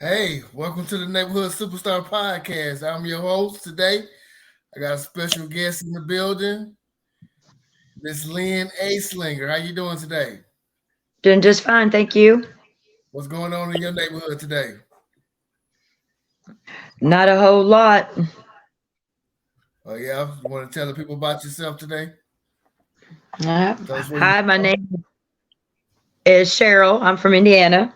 Hey, welcome to the Neighborhood Superstar Podcast. I'm your host today. I got a special guest in the building, Miss Lynn A. Slinger. How you doing today? Doing just fine, thank you. What's going on in your neighborhood today? Not a whole lot. Oh yeah, you want to tell the people about yourself today? Tell us where you Hi, my from. name is Cheryl. I'm from Indiana.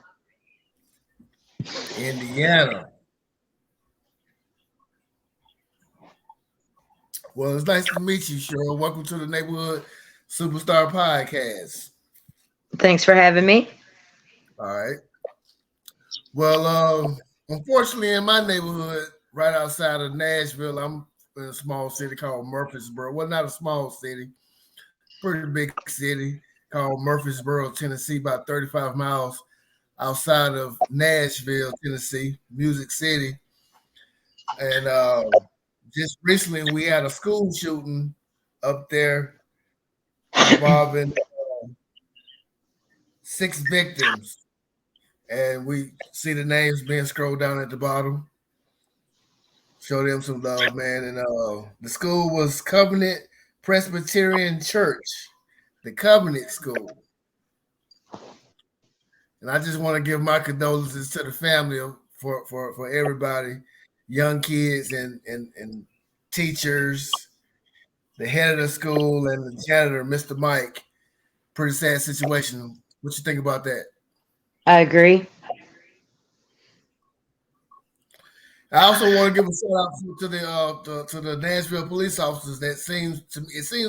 Indiana. Well, it's nice to meet you, Cheryl. Welcome to the Neighborhood Superstar Podcast. Thanks for having me. All right. Well, unfortunately, in my neighborhood, right outside of Nashville, I'm in a small city called Murfreesboro. Well, not a small city, pretty big city called Murfreesboro, Tennessee, about 35 miles outside of Nashville, Tennessee, Music City. And just recently, we had a school shooting up there involving six victims. And we see the names being scrolled down at the bottom. Show them some love, man. And the school was Covenant Presbyterian Church, the Covenant School. And I just want to give my condolences to the family for everybody, young kids and teachers, the head of the school and the janitor, Mr. Mike. Pretty sad situation. What you think about that? I agree. I also want to give a shout out to the Nashville police officers. It seems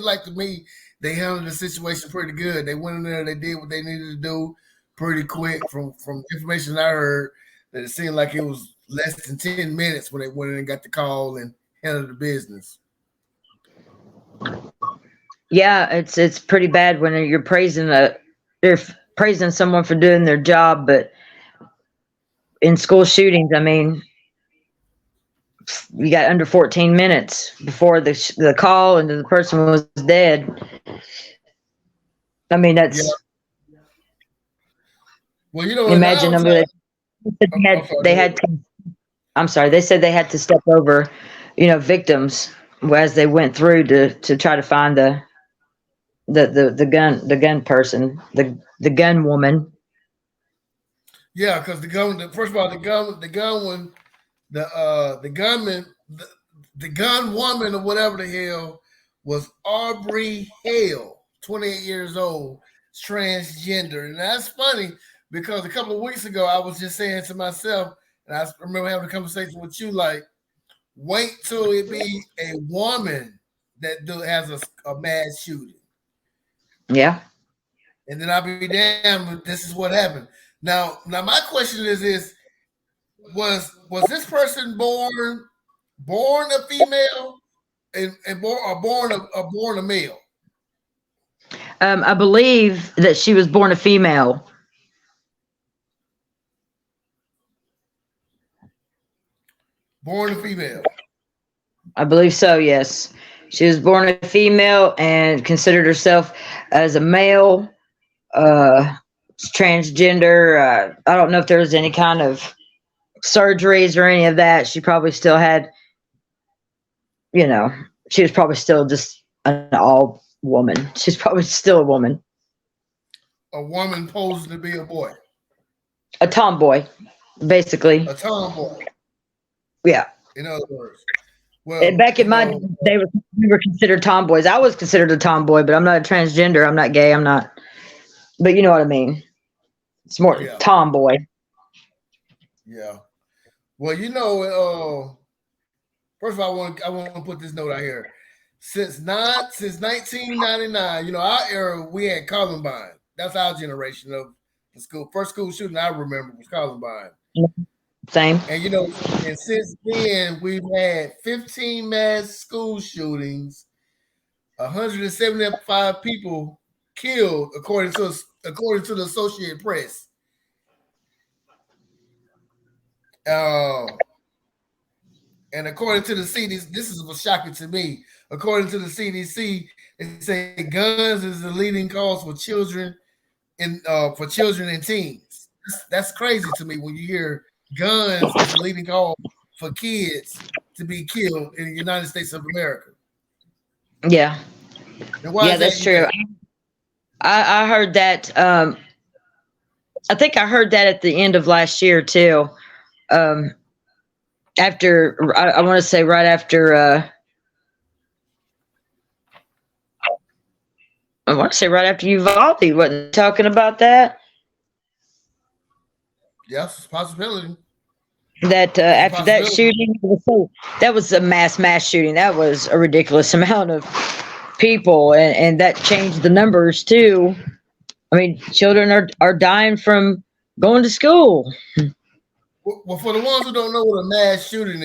like to me they handled the situation pretty good. They went in there, they did what they needed to do pretty quick. From information I heard, that it seemed like it was less than 10 minutes when they went in and got the call and handled the business. Yeah, it's pretty bad when you're praising someone for doing their job, but in school shootings, I mean, you got under 14 minutes before the call and the person was dead. I mean, Yeah. that's Well, you know, in imagine our them. time, I'm sorry. They Go ahead. had. I'm sorry. They said they had to step over, victims as they went through to try to find the gun person, the gun woman. Yeah, because first of all, the gun one, the gunman, the gun woman or whatever the hell was Aubrey Hale, 28 years old, transgender. And that's funny because a couple of weeks ago I was just saying to myself, and I remember having a conversation with you like, wait till it be a woman has a mass shooting. Yeah. And then I'll be damned if this is what happened. Now my question is this: was this person born a female and born a male? I believe that she was born a female. Born a female. I believe so. Yes, she was born a female and considered herself as a male. Uh, Transgender. I don't know if there was any kind of surgeries or any of that. She probably still had, you know, she was probably still just an all woman. She's probably still a woman, A woman posing to be a boy. a tomboy, basically. A tomboy, Yeah. in other words. And Well, back in my day, we were considered tomboys. I was considered a tomboy, but I'm not a transgender. I'm not gay. I'm not. But you know what I mean. It's more yeah, tomboy. yeah. Well, first of all, I want to put this note out here. Since 1999, our era, we had Columbine. That's our generation of the school. First school shooting I remember was Columbine. Same. And since then we've had 15 mass school shootings, 175 people killed, according to the Associated Press. Uh, and according to the CDC, this is shocking to me. According to the CDC, they say guns is the leading cause for children and teens. That's crazy to me when you hear guns is the leading cause for kids to be killed in the United States of America. Yeah. And why Yeah, is that, that's you true. think? I heard that. I think I heard that at the end of last year too. Um, after I want to say right after. I want to say right after Uvalde wasn't talking about that. Yes, it's a possibility. That It's a after that possibility. shooting, that was a mass shooting. That was a ridiculous amount of people, and that changed the numbers too. I mean, children are dying from going to school. Well, for the ones who don't know what a mass shooting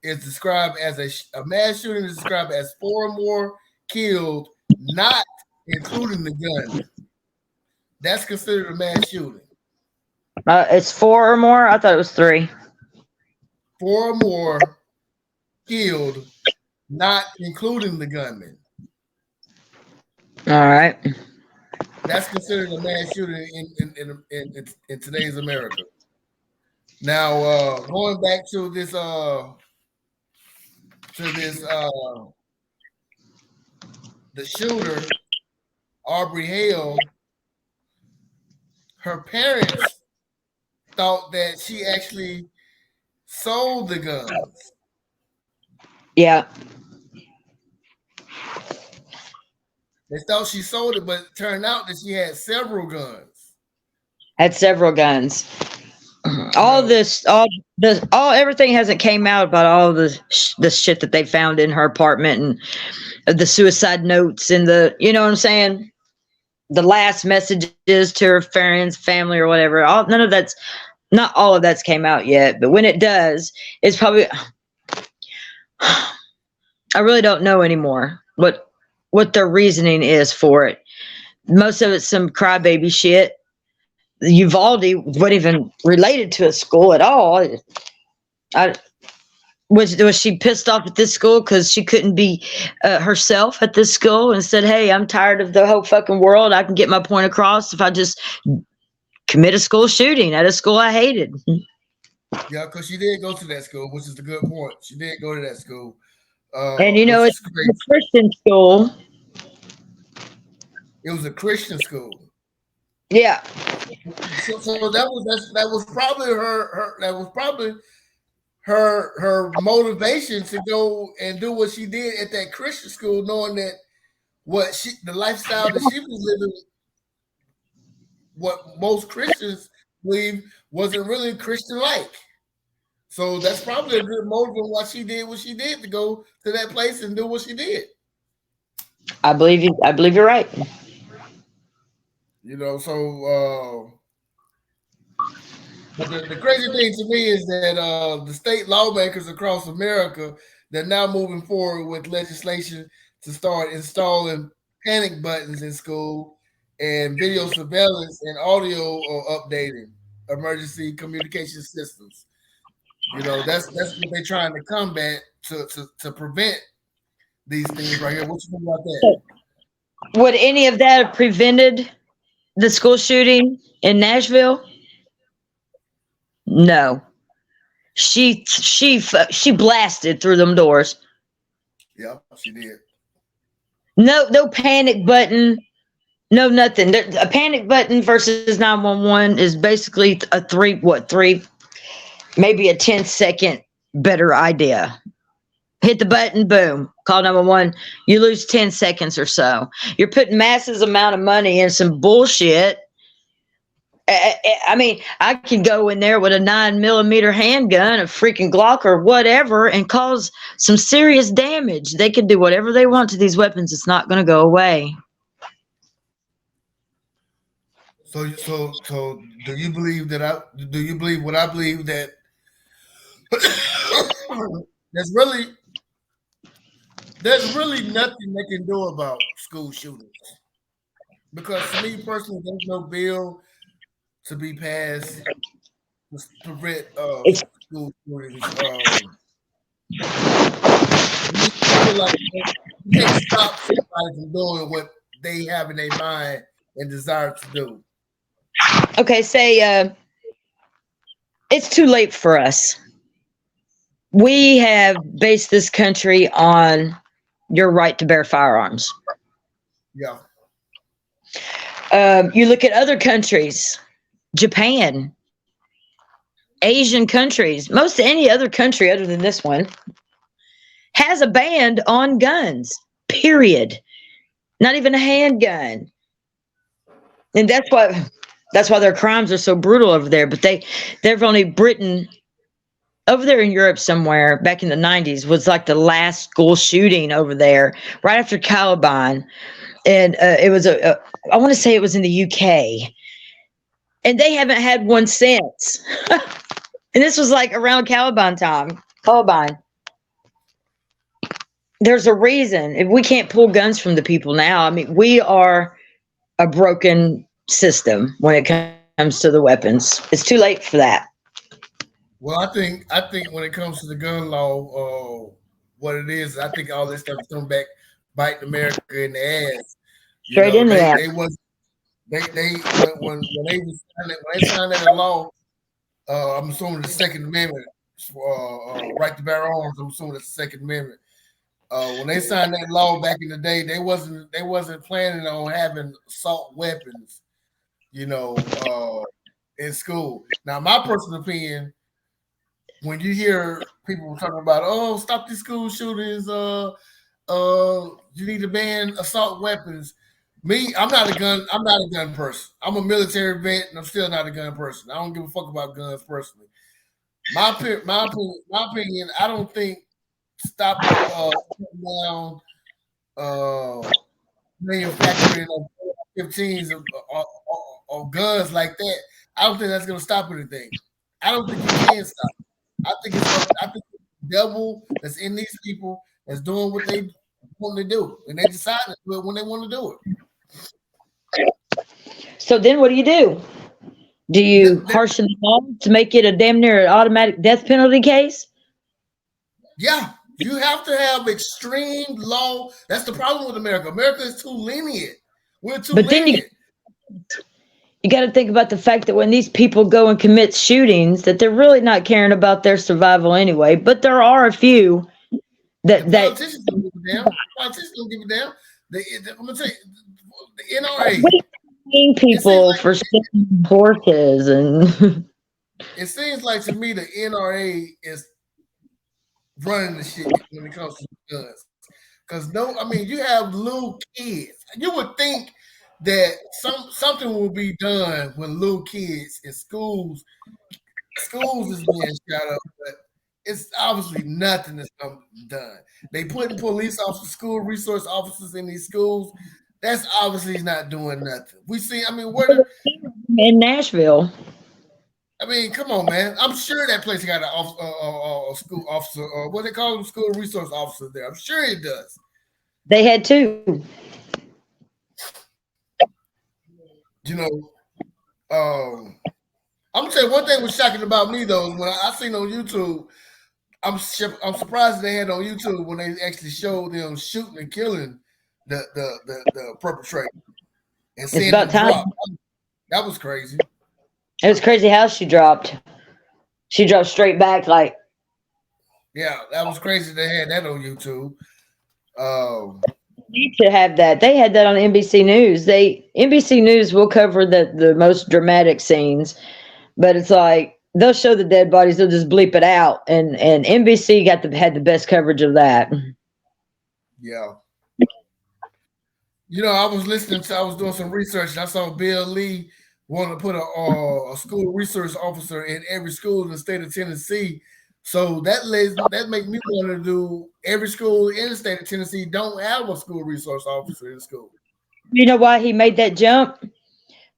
is described as a mass shooting is described as four or more killed, not including the gunman. That's considered a mass shooting. It's four or more. I thought it was three. Four or more killed, not including the gunman. All right. That's considered a mass shooting in today's America. Now, going back to this the shooter Aubrey Hale, her parents thought that she actually sold the guns. Yeah. They thought she sold it, but it turned out that she had several guns. Had several guns. You All know, this, everything hasn't came out about all the shit that they found in her apartment and the suicide notes and the, you know what I'm saying? The last messages to her friends, family, or whatever. None of that's not all of that's came out yet, but when it does, it's probably. I really don't know anymore what their reasoning is for it. Most of it's some crybaby shit. Uvalde wasn't even related to a school at all. I was she pissed off at this school because she couldn't be herself at this school and said, "Hey, I'm tired of the whole fucking world. I can get my point across if I just commit a school shooting at a school I hated." yeah, because she did go to that school, which is the good point. She did go to that school, And you know, which it's is a great. Christian school. It was a Christian school. Yeah, So that was probably her motivation to go and do what she did at that Christian school, knowing that the lifestyle that she was living, what most Christians believe wasn't really Christian like. So that's probably a good motive on why she did what she did to go to that place and do what she did. I believe you. I believe you're right. You know, so but the crazy thing to me is that the state lawmakers across America, they're now moving forward with legislation to start installing panic buttons in school and video surveillance and audio updating emergency communication systems. You know, that's what they're trying to combat to prevent these things right here. What you think about that? Would any of that have prevented the school shooting in Nashville? No. She blasted through them doors. Yeah, she did. No panic button. No nothing. A panic button versus 911 is basically a three, maybe a 10-second better idea. Hit the button, boom, call 911. You lose 10 seconds or so. You're putting massive amount of money in some bullshit. I mean, I could go in there with a 9mm handgun, a freaking Glock or whatever, and cause some serious damage. They can do whatever they want to these weapons. It's not going to go away. So do you believe that I do you believe what I believe that there's really there's really nothing they can do about school shootings? Because to me personally, there's no bill to be passed to prevent It's school shootings. I feel like you can't stop somebody from doing what they have in their mind and desire to do. okay. Say It's too late for us. We have based this country on your right to bear firearms. Yeah. You look at other countries, Japan, Asian countries, most any other country other than this one has a ban on guns. Period. Not even a handgun. And that's why their crimes are so brutal over there. But they've only Britain over there in Europe somewhere back in the 90s was like the last school shooting over there right after Columbine. And it was I want to say it was in the UK. And they haven't had one since. And this was like around Columbine time. Columbine. There's a reason. If we can't pull guns from the people now, I mean, we are a broken system when it comes to the weapons. It's too late for that. Well, I think when it comes to the gun law, what it is, I think all this stuff is coming back biting America in the ass. You Straight know, in the they ass. they was they when they signed that law, I'm assuming the Second Amendment, right to bear arms. I'm assuming it's the Second Amendment. When they signed that law back in the day, they wasn't planning on having assault weapons, you know, in school. Now, my personal opinion, when you hear people talking about, oh, stop these school shootings, you need to ban assault weapons. Me, I'm not a gun person. I'm a military vet, and I'm still not a gun person. I don't give a fuck about guns personally. My opinion, I don't think stopping down uh, manufacturing of 15s of guns like that. I don't think that's going to stop anything. I don't think you can stop. I think it's the devil that's in these people that's doing what they want to do, and they decide to do it when they want to do it. So then what do you do? Do you harshen the law to make it a damn near an automatic death penalty case? Yeah, you have to have extreme law. That's the problem with America. America is too lenient. We're too But then lenient. you got to think about the fact that when these people go and commit shootings, that they're really not caring about their survival anyway. But there are a few The that politicians don't give a damn. The politicians don't give a damn. I'm gonna tell you, the NRA. we paying It seems people like for stealing horses and it seems like to me the NRA is running the shit when it comes to guns. Because no, I mean you have little kids. You would think that something will be done when little kids in schools is being shot up, but it's obviously nothing that's done. They putting police officers, school resource officers in these schools. That's obviously not doing nothing. We see. I mean, in Nashville. I mean, come on, man. I'm sure that place got a school officer, or what they call them, school resource officer there. I'm sure it does. They had two. You know, I'm gonna tell you one thing was shocking about me though. When I seen on YouTube, I'm surprised they had on YouTube when they actually showed them shooting and killing the perpetrator and It's seeing about them time. drop. That was crazy. It was crazy how she dropped. She dropped straight back like Yeah, that was crazy. They had that on YouTube. need to have that. They had that on NBC News. NBC News will cover the most dramatic scenes, but it's like they'll show the dead bodies, they'll just bleep it out. And NBC had the best coverage of that. Yeah. You know, I was doing some research and I saw Bill Lee wanted to put a school resource officer in every school in the state of Tennessee. So that make me want to do every school in the state of Tennessee don't have a school resource officer in school. You know why he made that jump?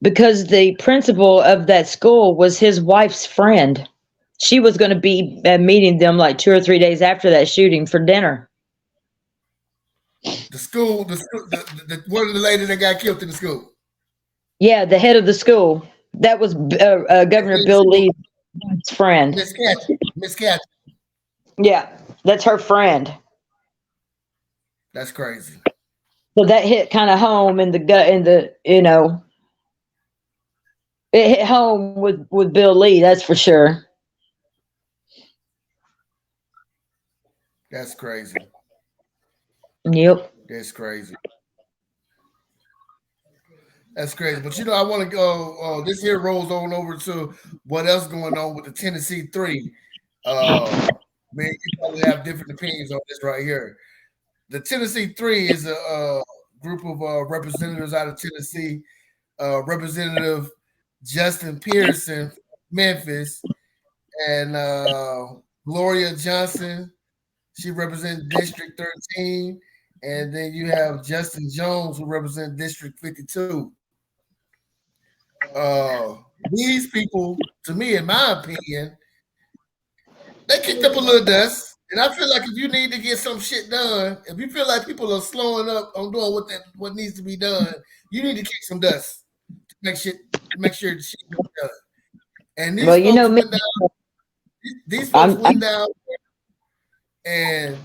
Because the principal of that school was his wife's friend. She was going to be meeting them like 2 or 3 days after that shooting for dinner. The one of the lady that got killed in the school. Yeah, the head of the school. That was Governor Bill Lee's friend. Miss Cathy. Yeah, that's her friend. That's crazy. So that hit kind of home in the gut, it hit home with Bill Lee, that's for sure. That's crazy. Yep. That's crazy. That's crazy. But I want to go. This here rolls on over to what else going on with the Tennessee Three. Man, you probably have different opinions on this right here. The Tennessee Three is a group of representatives out of Tennessee. Representative Justin Pearson, Memphis, and Gloria Johnson. She represents District 13. And then you have Justin Jones, who represents District 52. These people, to me, in my opinion, they kicked up a little dust. And I feel like if you need to get some shit done, if you feel like people are slowing up on doing what needs to be done, you need to kick some dust to make sure the shit gets done. And Well, these you know folks me. went down. These folks I'm went down, and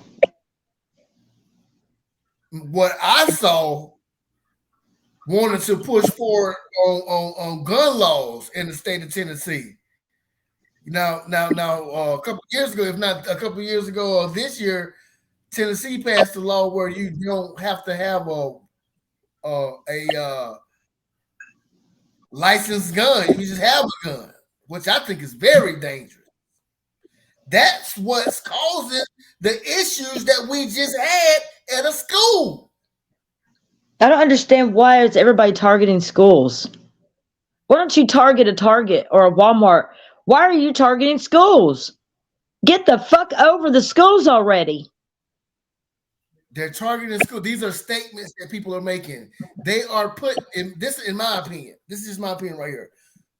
what I saw wanted to push forward on gun laws in the state of Tennessee. Now, a couple years ago, if not a couple years ago, or this year, Tennessee passed a law where you don't have to have a licensed gun. You can just have a gun, which I think is very dangerous. That's what's causing the issues that we just had at a school. I don't understand why is everybody targeting schools. Why don't you target a Target or a Walmart? Why are you targeting schools? Get the fuck over the schools already. They're targeting school. These are statements that people are making. They are put in this, in my opinion. This is my opinion right here.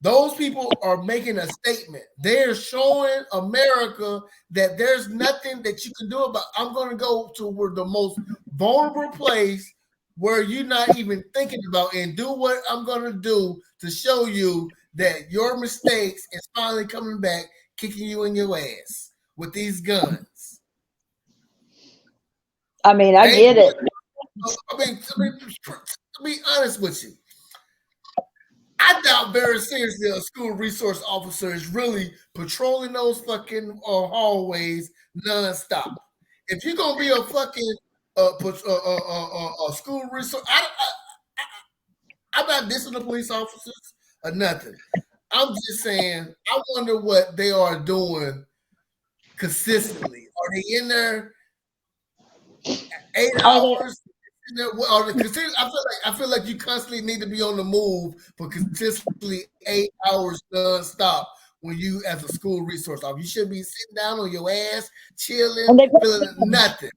Those people are making a statement. They're showing America that there's nothing that you can do about. I'm going to go to where the most vulnerable place where you're not even thinking about and do what I'm going to do to show you that your mistakes is finally coming back, kicking you in your ass with these guns. I mean, I They, get it. to be honest with you, I doubt very seriously a school resource officer is really patrolling those fucking hallways nonstop. If you're gonna be a fucking school resource, I'm not dissing the police officers or nothing. I'm just saying I wonder what they are doing consistently. Are they in there 8 hours? I feel like you constantly need to be on the move for consistently 8 hours nonstop when you as a school resource officer. You should be sitting down on your ass, chilling, And feeling nothing.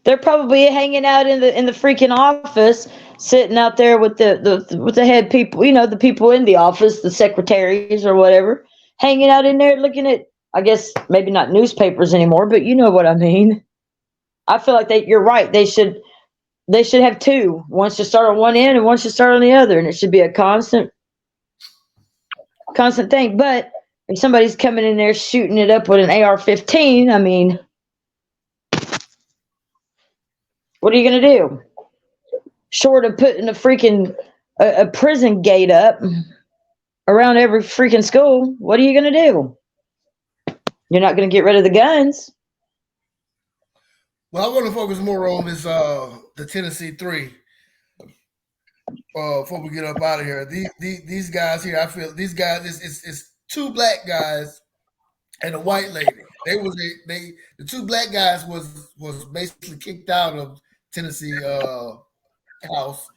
they're probably hanging out in the freaking office, sitting out there with the head people, the people in the office, the secretaries or whatever, hanging out in there looking at, I guess maybe not newspapers anymore, but you know what I mean. I feel like you're right. They should have two. One should start on one end and one should start on the other, and it should be a constant thing. But if somebody's coming in there shooting it up with an AR-15, I mean, what are you gonna do? Short of putting a prison gate up around every freaking school, what are you gonna do? You're not gonna get rid of the guns. Well, I want to focus more on this the Tennessee Three before we get up out of here. These guys here, I feel these guys it's two black guys and a white lady. The two black guys was basically kicked out of Tennessee house,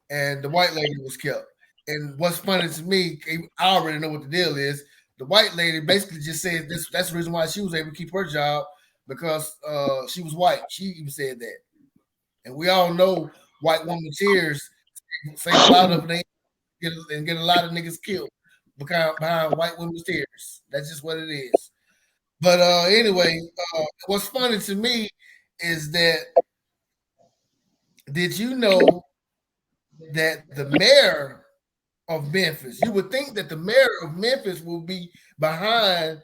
and the white lady was killed. And what's funny to me, I already know what the deal is. The white lady basically just said this. That's the reason why she was able to keep her job because she was white. She even said that, and we all know white woman tears say a lot of them get a lot of niggas killed behind white women's tears. That's just what it is. But anyway, what's funny to me is that did you know that the mayor of Memphis, you would think that the mayor of Memphis will be behind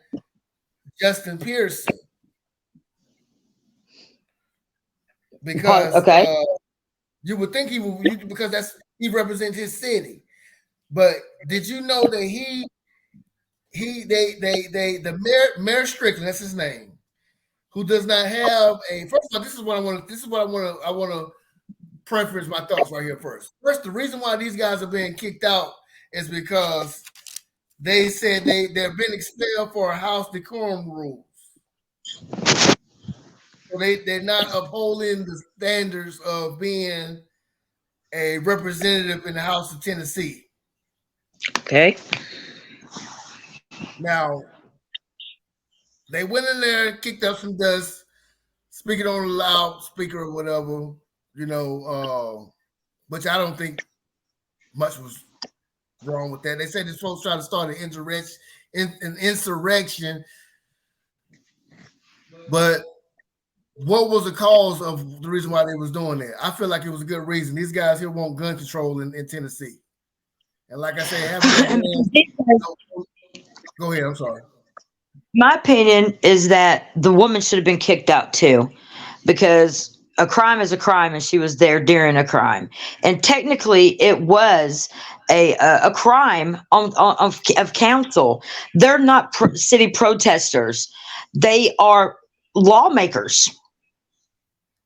Justin Pearson because Okay. you would think he would because he represents his city. But did you know that the mayor Strickland, that's his name, who does not have a. First of all, this is what I want to. This is what I want to. I want to preference my thoughts right here first. First, the reason why these guys are being kicked out is because they said they've been expelled for house decorum rules. So they're not upholding the standards of being a representative in the House of Tennessee. Okay. Now they went in there, kicked up some dust, speaking on a loudspeaker or whatever, which I don't think much was wrong with that. They said they're supposed to try to start an insurrection, but what was the cause of the reason why they was doing that? I feel like it was a good reason. These guys here want gun control in Tennessee. And like I said, go ahead. I'm sorry. My opinion is that the woman should have been kicked out too, because a crime is a crime, and she was there during a crime, and technically it was a crime of council. They're not city protesters; they are lawmakers.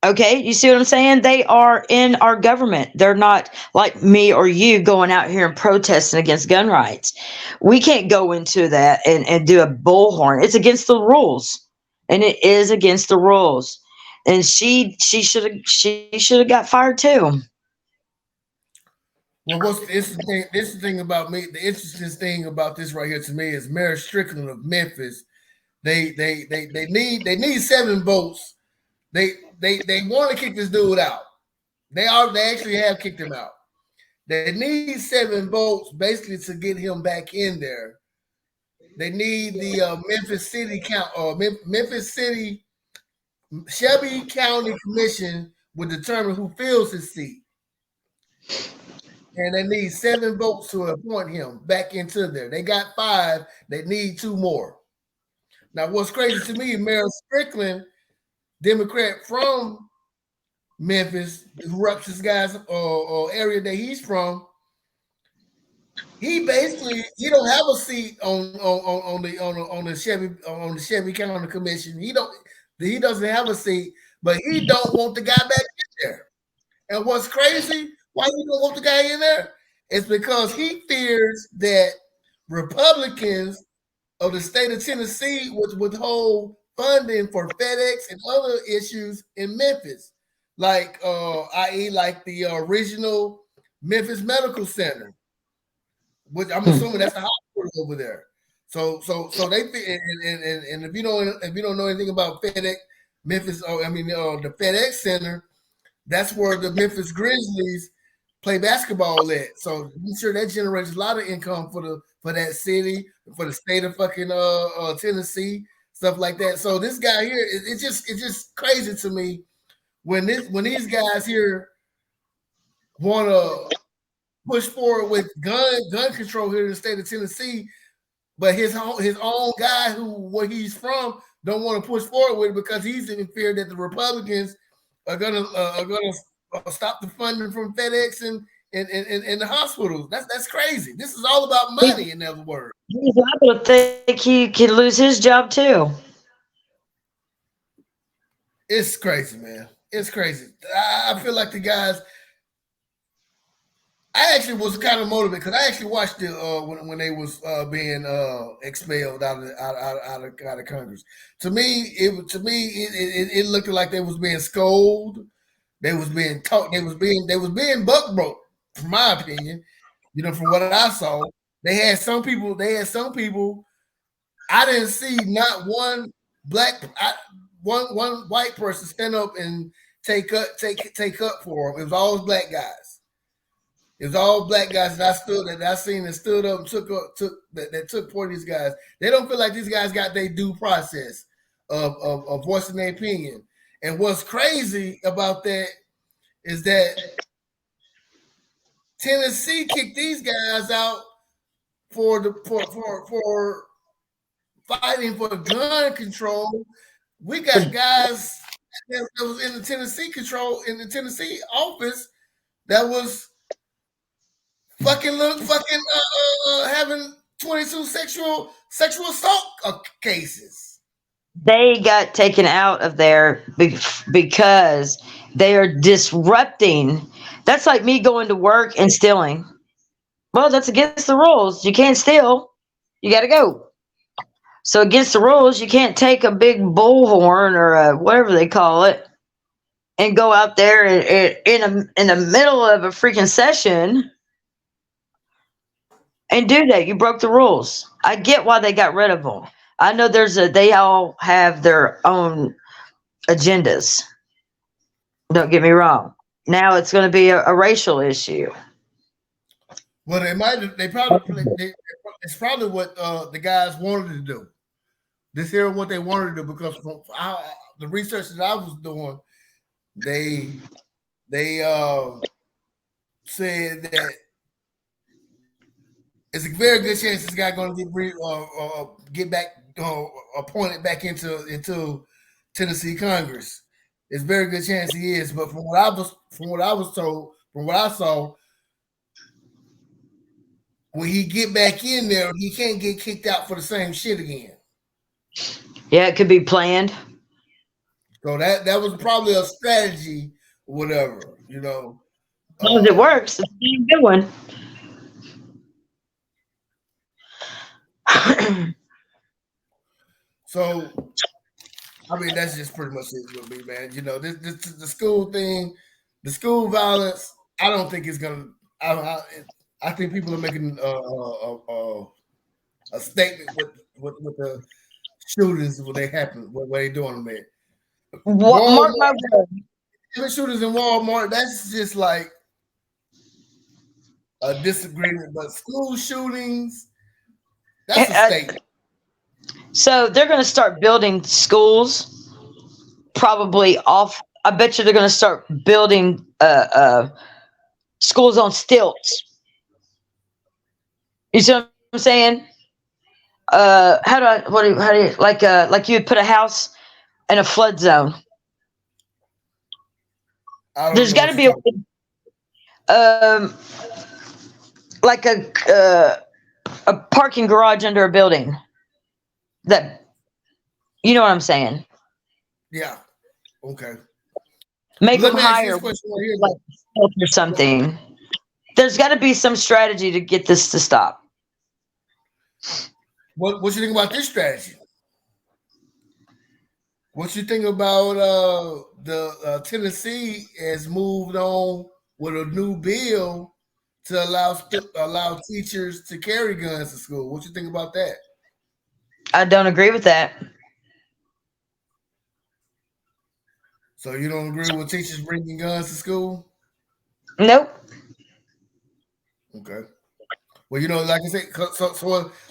Okay, you see what I'm saying? They are in our government. They're not like me or you going out here and protesting against gun rights. We can't go into that and do a bullhorn. It's against the rules. And it is against the rules. And she should have got fired too. Well, what's the interesting thing about me? The interesting thing about this right here to me is Mayor Strickland of Memphis. They need 7 votes. They want to kick this dude out. They actually have kicked him out. They need 7 votes basically to get him back in there. They need the Memphis City Shelby County Commission will determine who fills his seat. And they need 7 votes to appoint him back into there. They got 5. They need 2 more. Now, what's crazy to me, Mayor Strickland, Democrat from Memphis, who reps this guy's area that he's from, he don't have a seat on the Shelby County Commission. He doesn't have a seat, but he don't want the guy back in there. And what's crazy, why he don't want the guy in there? It's because he fears that Republicans of the state of Tennessee would withhold funding for FedEx and other issues in Memphis, like i.e. like the original Memphis Medical Center, which I'm assuming that's the hospital over there. So they and if you don't know anything about FedEx Memphis, the FedEx Center, that's where the Memphis Grizzlies play basketball at. So I'm sure that generates a lot of income for that city, for the state of fucking Tennessee, stuff like that. So this guy here, it's just crazy to me when these guys here want to push forward with gun control here in the state of Tennessee, but his own guy where he's from don't want to push forward with it because he's in fear that the Republicans are gonna stop the funding from FedEx and the hospitals. That's crazy. This is all about money, in other words. He's liable to think he could lose his job too. It's crazy, man. It's crazy. I feel like the guys. I actually was kind of motivated because I actually watched it when they was being expelled out of Congress. To me, it looked like they was being scolded. They was being taught. They was being buck broke, from my opinion. From what I saw, they had some people. I didn't see not one one white person stand up and take up for them. It was all black guys. It was all black guys that I seen that stood up and took part of these guys. They don't feel like these guys got their due process of voicing their opinion. And what's crazy about that is that Tennessee kicked these guys out for fighting for gun control. We got guys that was in the Tennessee office that was having 22 sexual assault cases. They got taken out of there because they are disrupting. That's like me going to work and stealing. Well, that's against the rules. You can't steal. You got to go. So against the rules, you can't take a big bullhorn or whatever they call it and go out there in the middle of a freaking session and do that. You broke the rules. I get why they got rid of them. I know they all have their own agendas. Don't get me wrong. Now it's going to be a racial issue. Well, it's probably what the guys wanted to do. This here what they wanted to do because from the research that I was doing, they said that it's a very good chance this guy going to get back appointed back into Tennessee Congress. It's a very good chance he is. But from what I was told, from what I saw, when he get back in there, he can't get kicked out for the same shit again. Yeah, it could be planned. So that was probably a strategy, whatever, you know. As long as it works, it's a good one. So I mean, that's just pretty much it with me, man. You know, this the school thing, the school violence. I don't think it's gonna. I think people are making a statement with the shootings when they happen, what they doing them at. What, mark my Walmart, shooters in Walmart. That's just like a disagreement. But school shootings, that's a statement. So they're going to start building schools, probably off. I bet you they're going to start building schools on stilts. You see what I'm saying? How do you like you would put a house in a flood zone? There's got to be like a parking garage under a building. That, you know what I'm saying? Yeah. Okay. Make them higher, like or something. There's got to be some strategy to get this to stop. What you think about this strategy? What you think about the Tennessee has moved on with a new bill to allow teachers to carry guns to school? What you think about that? I don't agree with that. So you don't agree with teachers bringing guns to school? Nope. Okay. Well, you know, like I said,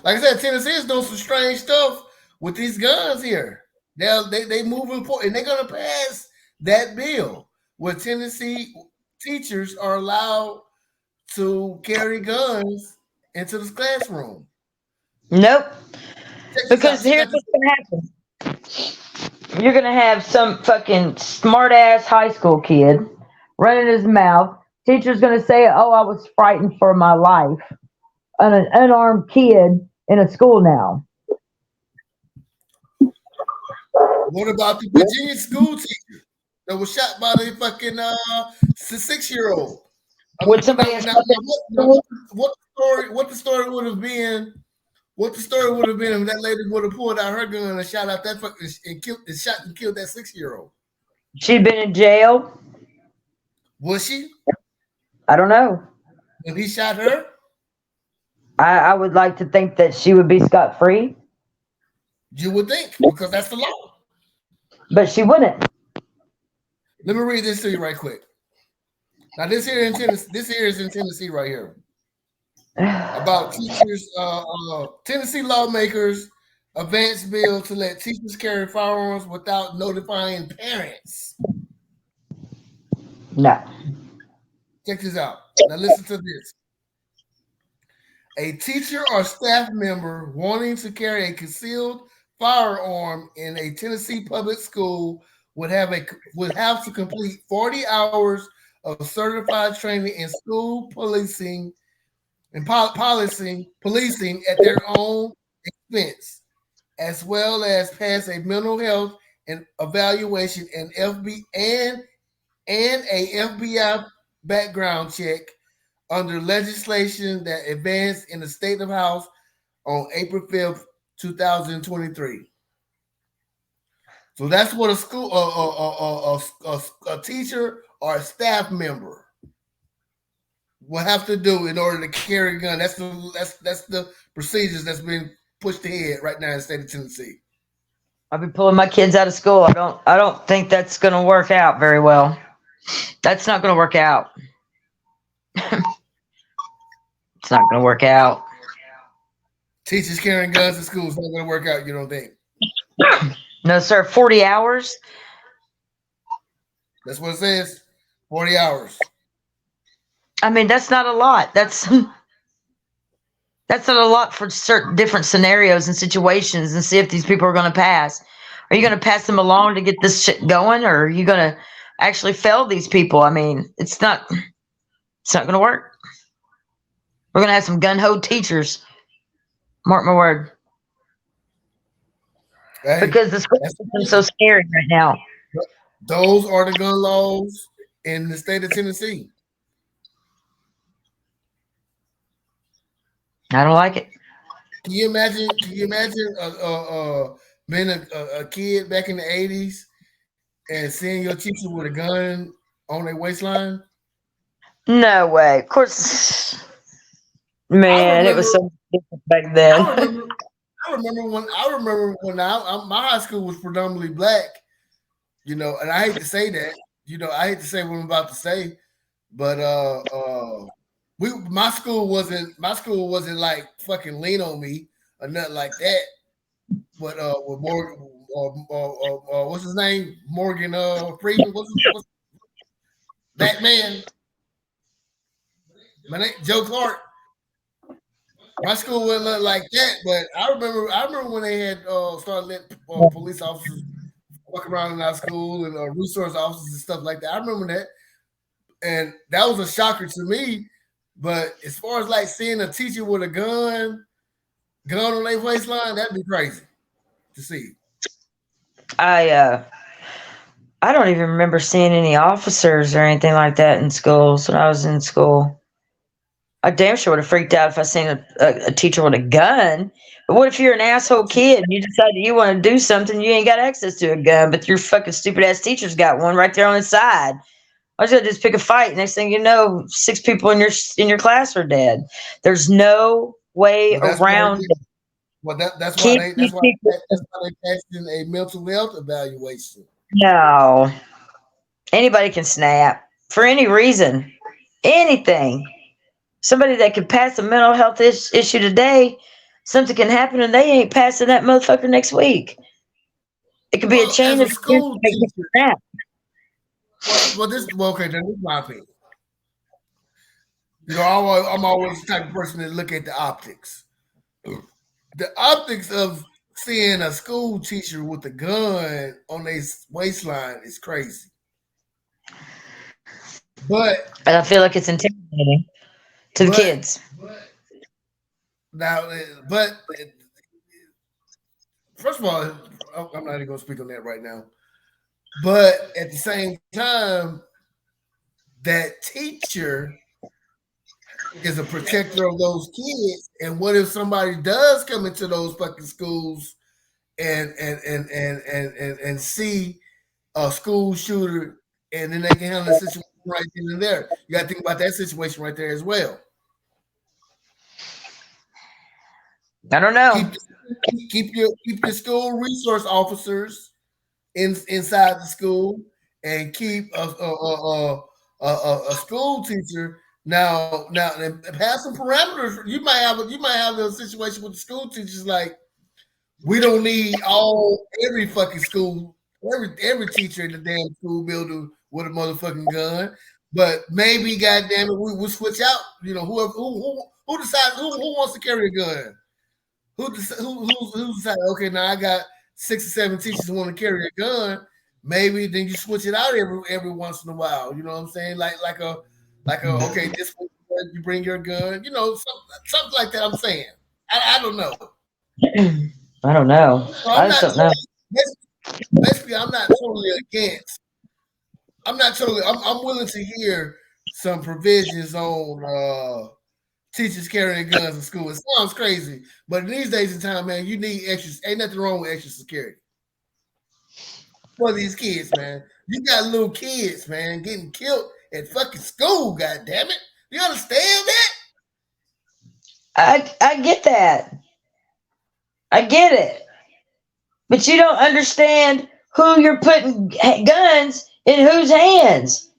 like I said, Tennessee is doing some strange stuff with these guns here. They moving forward, and they're gonna pass that bill where Tennessee teachers are allowed to carry guns into the classroom. Nope. Because Check here's this what's gonna happen. You're gonna have some fucking smart ass high school kid running his mouth. Teacher's gonna say, "Oh, I was frightened for my life." An unarmed kid in a school now. What about the Virginia school teacher that was shot by the fucking 6-year-old? Would somebody have What the story would have been? What the story would have been if that lady would have pulled out her gun and shot out that fucking and killed that 6-year-old? She'd been in jail? Was she? I don't know. When he shot her? I would like to think that she would be scot free. You would think, because that's the law. But she wouldn't. Let me read this to you right quick. Now this here is in Tennessee right here. About teachers, Tennessee lawmakers advance bill to let teachers carry firearms without notifying parents. No. Check this out. Now listen to this. A teacher or staff member wanting to carry a concealed firearm in a Tennessee public school would have to complete 40 hours of certified training in school policing and policing at their own expense, as well as pass a mental health and evaluation and a FBI background check under legislation that advanced in the state of House on April 5th, 2023. So that's what a school, a teacher or a staff member will have to do in order to carry a gun. That's the procedures that's been pushed ahead right now in the state of Tennessee. I'll be pulling my kids out of school. I don't think that's going to work out very well. That's not going to work out. It's not going to work out. Teachers carrying guns in school is not going to work out. You don't think? No, sir. 40 hours. That's what it says. 40 hours. I mean, that's not a lot. That's not a lot for certain different scenarios and situations, and see if these people are going to pass. Are you going to pass them along to get this shit going, or are you going to actually fail these people? I mean, it's not. It's not going to work. We're going to have some gun ho teachers. Mark my word. Hey, Because the school system's so scary right now. those are the gun laws in the state of Tennessee. I don't like it. Can you imagine? Can you imagine being a kid back in the '80s and seeing your teacher with a gun on their waistline? No way. Of course, I man, it was remember. so different back I then. remember. I remember when my high school was predominantly black. And I hate to say that. I hate to say what I'm about to say, but we my school wasn't like fucking lean on me or nothing like that. But with Morgan, what's his name? Morgan Freeman. What's that man? My name Joe Clark. My school wasn't look like that, but I remember when they had started letting police officers walk around in our school and resource officers and stuff like that. I remember that, and that was a shocker to me. But as far as like seeing a teacher with a gun on their waistline, that'd be crazy to see. I uh, I don't even remember seeing any officers or anything like that in schools when I was in school. I damn sure would have freaked out if I seen a teacher with a gun. But what if you're an asshole kid and you decide that you want to do something, you ain't got access to a gun, but your fucking stupid ass teacher's got one right there on his side. I was gonna just pick a fight. Next thing you know, six people in your class are dead. There's no way Well, that's why. around it. Well, that's why Keep they these that's why people. that's why they passed in a mental health evaluation. No, anybody can snap for any reason, anything. Somebody that could pass a mental health issue today, something can happen and they ain't passing that motherfucker next week. It could be a Well, chain as of a events school that make them teacher, snap. okay, then this is my opinion. I'm always the type of person that look at the optics. The optics of seeing a school teacher with a gun on their waistline is crazy. But And I feel like it's intimidating to the but kids. now, but first of all, I'm not even going to speak on that right now. But at the same time, that teacher is a protector of those kids. And what if somebody does come into those fucking schools and see a school shooter, and then they can handle the situation right then and there? You got to think about that situation right there as well. I don't know. Keep keep your school resource officers inside the school, and keep a school teacher. Now, and have some parameters. You might have a situation with the school teachers like, we don't need every fucking school, every teacher in the damn school building with a motherfucking gun. But maybe, goddamn it, we'll switch out. Whoever who decides who wants to carry a gun. Who decided? Okay, now I got 6 or 7 teachers who want to carry a gun. Maybe then you switch it out every once in a while. You know what I'm saying? Like a okay, this week you bring your gun. Something like that. I'm saying. I don't know. I don't know. So I I'm just not don't know. basically I'm not totally against. I'm not totally. I'm willing to hear some provisions on teachers carrying guns in school. It sounds crazy, but in these days and time, man, you need extra. Ain't nothing wrong with extra security for these kids, man. You got little kids, man, getting killed at fucking school. God damn it! You understand that? I get that. I get it. But you don't understand who you're putting guns in whose hands.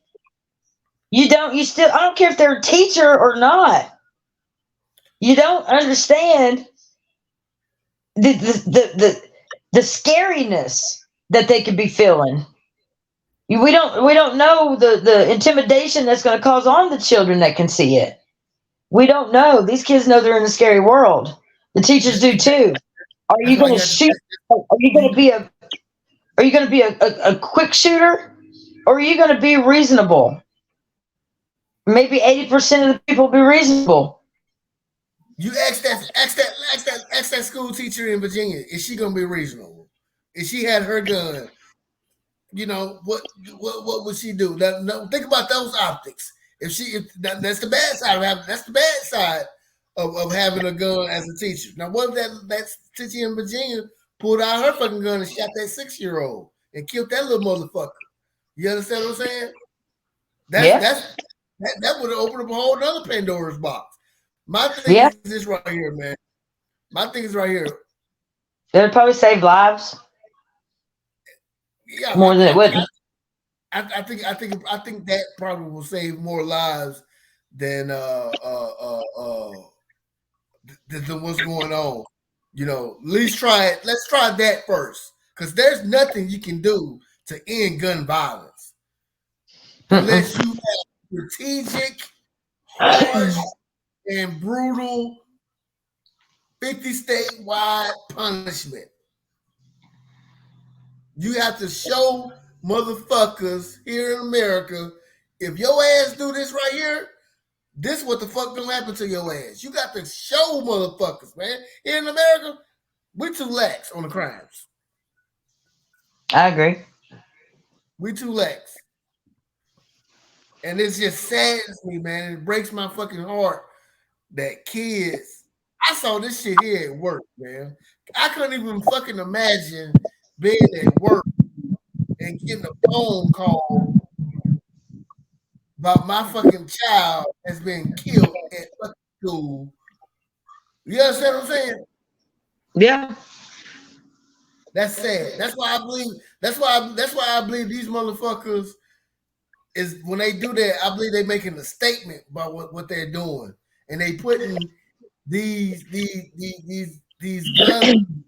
You don't. You still. I don't care if they're a teacher or not. You don't understand the scariness that they could be feeling. We don't know the intimidation that's going to cause on the children that can see it. We don't know. These kids know they're in a scary world. The teachers do too. Are That's you why going you to have to. shoot? Are you going to be a Are you going to be a quick shooter, or are you going to be reasonable? Maybe 80% of the people will be reasonable. You ask that school teacher in Virginia. Is she gonna be reasonable? If she had her gun, what would she do? Now, no, think about those optics. That's the bad side of having that's the bad side of having a gun as a teacher. Now, what if that teacher in Virginia pulled out her fucking gun and shot that 6-year-old and killed that little motherfucker? You understand what I'm saying? That's Yeah, that's that would have opened up a whole other Pandora's box. My thing yeah. is this right here, man. My thing is right here. It would probably save lives Yeah, more than it would. I think that probably will save more lives than than what's going on. At least try it. Let's try that first, because there's nothing you can do to end gun violence unless you have strategic, harsh, and brutal 50 statewide punishment. You have to show motherfuckers here in America, if your ass do this right here, this what the fuck gonna happen to your ass. You got to show motherfuckers, man. Here in America, we too lax on the crimes. I agree. We too lax. And it's just saddens me, man. It breaks my fucking heart that kids. I saw this shit here at work, man. I couldn't even fucking imagine being at work and getting a phone call about my fucking child has been killed at fucking school. You understand what I'm saying? Yeah. That's sad. That's why I believe. That's why I believe these motherfuckers is when they do that. I believe they making a statement about what they're doing, and they putting these gun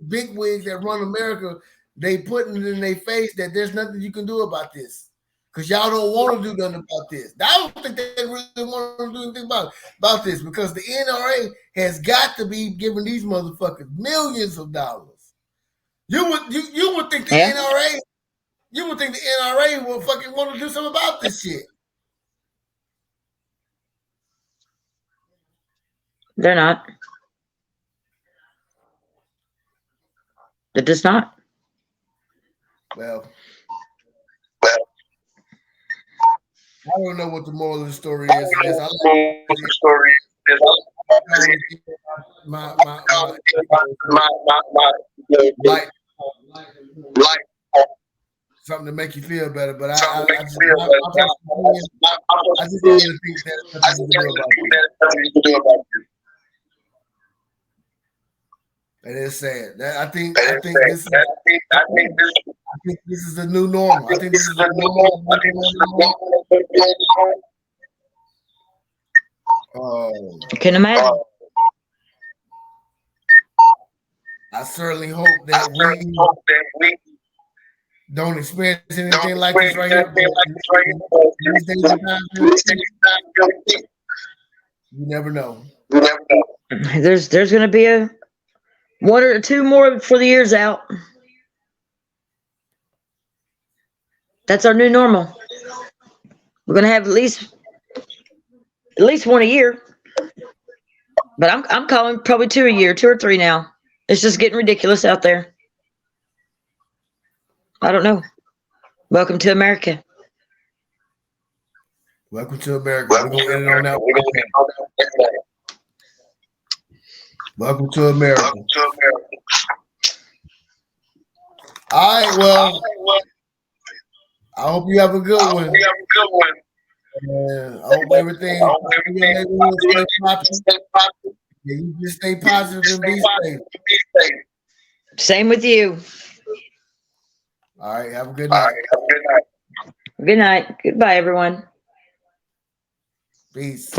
big wigs that run America. They putting it in their face that there's nothing you can do about this. Because y'all don't want to do nothing about this. I don't think they really want to do anything about this, because the NRA has got to be giving these motherfuckers millions of dollars. You would think the Yeah. NRA you would think the NRA will fucking want to do something about this shit. They're not. It does not. Well, I don't know what the moral of the story is. This I my like something to make you feel better, but I just don't really think there's nothing you can do about it. And it's sad. I think this is the new normal. I think this is the normal. I can imagine. I certainly hope that we don't experience anything like this right here. These days and times, you never know. There's going to be a one or two more before the year's out. That's our new normal. We're going to have at least one a year. But I'm calling probably two a year, two or three now. It's just getting ridiculous out there. I don't know. Welcome to America. Welcome to America. We're gonna end it on that. Welcome to America. All right, well, I hope you have a good one. And I hope everything in your neighborhood stay popping. You just stay positive and be safe. Same with you. All right, have a good night. Good night. Goodbye, everyone. Peace.